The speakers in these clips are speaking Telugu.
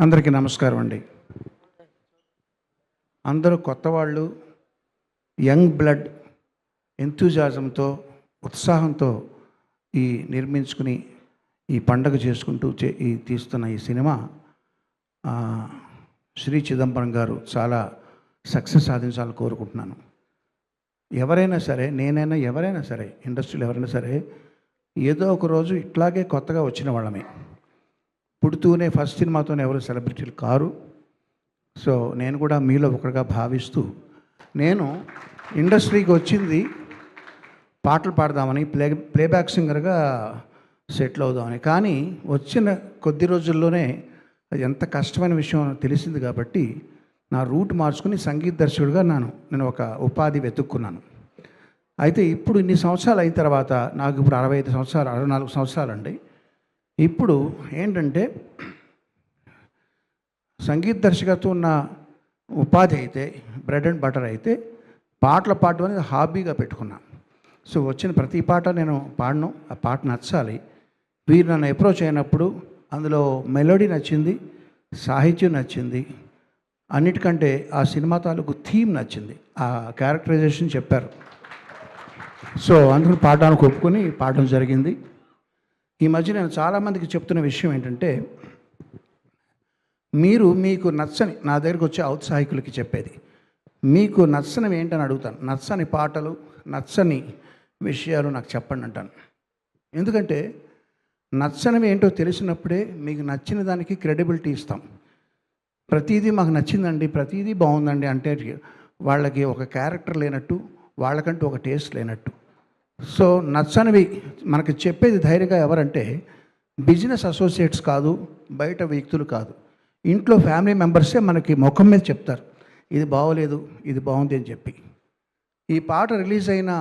అందరికీ నమస్కారం అండి. అందరూ కొత్త వాళ్ళు, యంగ్ బ్లడ్, ఎంతూజాజంతో, ఉత్సాహంతో నిర్మించుకుని ఈ పండగ చేసుకుంటూ తీస్తున్న ఈ సినిమా శ్రీ చిదంబరం గారు చాలా సక్సెస్ సాధించాలని కోరుకుంటున్నాను. ఎవరైనా సరే, నేనైనా ఎవరైనా సరే, ఇండస్ట్రీలో ఎవరైనా సరే, ఏదో ఒక రోజు ఇట్లాగే కొత్తగా వచ్చిన వాళ్ళమే. పుడుతూనే ఫస్ట్ సినిమాతోనే ఎవరు సెలబ్రిటీలు కారు. సో నేను కూడా మీలో ఒకరిగా భావిస్తూ, నేను ఇండస్ట్రీకి వచ్చింది పాటలు పాడదామని, ప్లేబ్యాక్ సింగర్గా సెటిల్ అవుదామని. కానీ వచ్చిన కొద్ది రోజుల్లోనే అది ఎంత కష్టమైన విషయం తెలిసింది కాబట్టి నా రూట్ మార్చుకుని సంగీత దర్శకుడిగా నేను ఒక ఉపాధి వెతుక్కున్నాను. అయితే ఇప్పుడు ఇన్ని సంవత్సరాలు అయిన తర్వాత, నాకు ఇప్పుడు 65 సంవత్సరాలు, 64 సంవత్సరాలు అండి. ఇప్పుడు ఏంటంటే, సంగీత దర్శకత్వం ఉన్న ఉపాధి అయితే, బ్రెడ్ అండ్ బటర్ అయితే, పాటలు పాడడం అనేది హాబీగా పెట్టుకున్నా. సో వచ్చిన ప్రతి పాట నేను పాడను, ఆ పాట నచ్చాలి. వీరు నన్ను అప్రోచ్ అయినప్పుడు అందులో మెలోడీ నచ్చింది, సాహిత్యం నచ్చింది, అన్నిటికంటే ఆ సినిమా తాలూకు థీమ్ నచ్చింది, ఆ క్యారెక్టరైజేషన్ చెప్పారు. సో అందుకు పాడడానికి ఒప్పుకొని పాడడం జరిగింది. ఈ మధ్య నేను చాలామందికి చెప్తున్న విషయం ఏంటంటే, మీకు నచ్చని, నా దగ్గరికి వచ్చే ఔత్సాహికులకి చెప్పేది, మీకు నచ్చనివి ఏంటని అడుగుతాను. నచ్చని పాటలు, నచ్చని విషయాలు నాకు చెప్పండి అంటాను. ఎందుకంటే నచ్చనివి ఏంటో తెలిసినప్పుడే మీకు నచ్చిన దానికి క్రెడిబిలిటీ ఇస్తాం. ప్రతిదీ మాకు నచ్చిందండి, ప్రతిదీ బాగుందండి అంటే వాళ్ళకి ఒక క్యారెక్టర్ లేనట్టు, వాళ్ళకంటూ ఒక టేస్ట్ లేనట్టు. సో నచ్చనివి మనకి చెప్పేది ధైర్యంగా ఎవరంటే బిజినెస్ అసోసియేట్స్ కాదు, బయట వ్యక్తులు కాదు, ఇంట్లో ఫ్యామిలీ మెంబర్సే మనకి ముఖం మీద చెప్తారు, ఇది బాగోలేదు, ఇది బాగుంది అని చెప్పి. ఈ పాట రిలీజ్ అయిన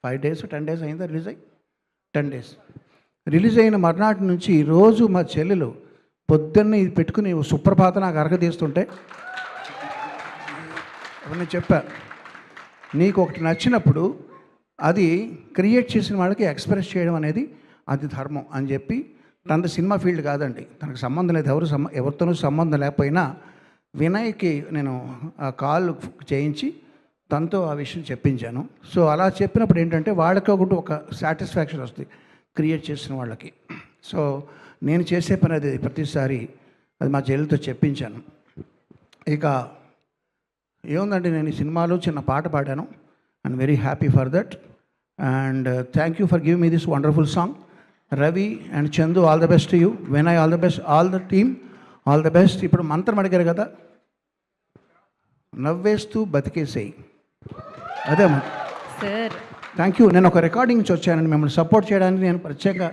5 days 10 days అయిందా రిలీజ్ అయ్యి? 10 days రిలీజ్ అయిన మర్నాటి నుంచి రోజు మా చెల్లెలు పొద్దున్నే ఇది పెట్టుకుని సుప్రభాత నాకు అరగదీస్తుంటే నేను చెప్పా, నీకు ఒకటి నచ్చినప్పుడు అది క్రియేట్ చేసిన వాళ్ళకి ఎక్స్ప్రెస్ చేయడం అనేది అది ధర్మం అని చెప్పి. తనది సినిమా ఫీల్డ్ కాదండి, తనకు సంబంధం లేదు, ఎవరితోనూ సంబంధం లేకపోయినా వినయ్కి నేను ఆ కాల్ చేయించి తనతో ఆ విషయం చెప్పించాను. సో అలా చెప్పినప్పుడు ఏంటంటే వాళ్ళకి ఒక సాటిస్ఫాక్షన్ వస్తుంది క్రియేట్ చేసిన వాళ్ళకి. సో నేను చేసే పని అది ప్రతిసారి అది మా చెల్లితో చెప్పించాను. ఇక ఏముందండి, నేను ఈ సినిమాలో చిన్న పాట పాడాను. I'm very happy for that and thank you for give me this wonderful song. Ravi and Chandu, all the best to you. Vinay, all the best, all the team, all the best. ఇప్పుడు మంత్రం అడిగారు కదా, నవ్వేస్తూ బతికేసేయి, అదే సార్. Thank you. నేను ఒక రికార్డింగ్ నుంచి వచ్చానండి మిమ్మల్ని సపోర్ట్ చేయడానికి. నేను ప్రత్యేకంగా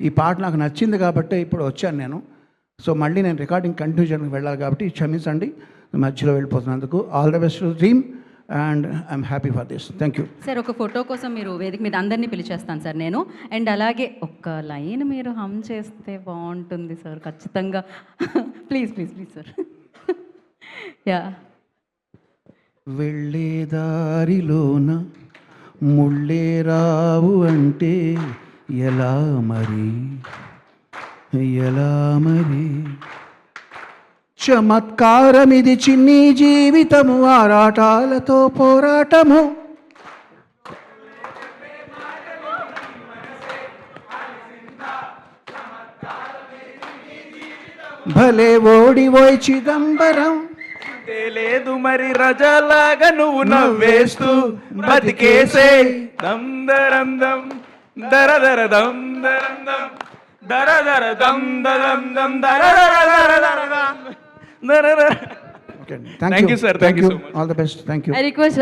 ఈ పాట నాకు నచ్చింది కాబట్టి ఇప్పుడు వచ్చాను నేను. సో మళ్ళీ నేను రికార్డింగ్ కంటిన్యూ చేయడానికి వెళ్ళాలి కాబట్టి క్షమించండి మధ్యలో వెళ్ళిపోతున్నందుకు. All the best dream and I'm happy for this. Thank you sir. ఒక ఫోటో కోసం మీరు వేదిక మీద అందరినీ పిలిచేస్తాను సార్ నేను. అండ్ అలాగే ఒక్క లైన్ మీరు హమ్ చేస్తే బాగుంటుంది సార్, ఖచ్చితంగా. Please please please sir. Yeah. వెళ్ళే దారిలోన ముళ్ళే రావు అంటే ఎలా మరి, ఎలా మరి, చమత్కారమిది చిన్ని జీవితము, ఆరాటాలతో పోరాటము, భలే ఓడిపోయి చిదంబరం, లేదు మరి రజలాగా నువ్వు నవ్వేస్తూ బతికేసే, దమ్ దరం దమ్ దర దర దమ్ దరం దమ్ దర దర దమ్ దరం దమ్ దర దర దర దర దర దర. Thank you sir, thank you, all the best, thank you. I request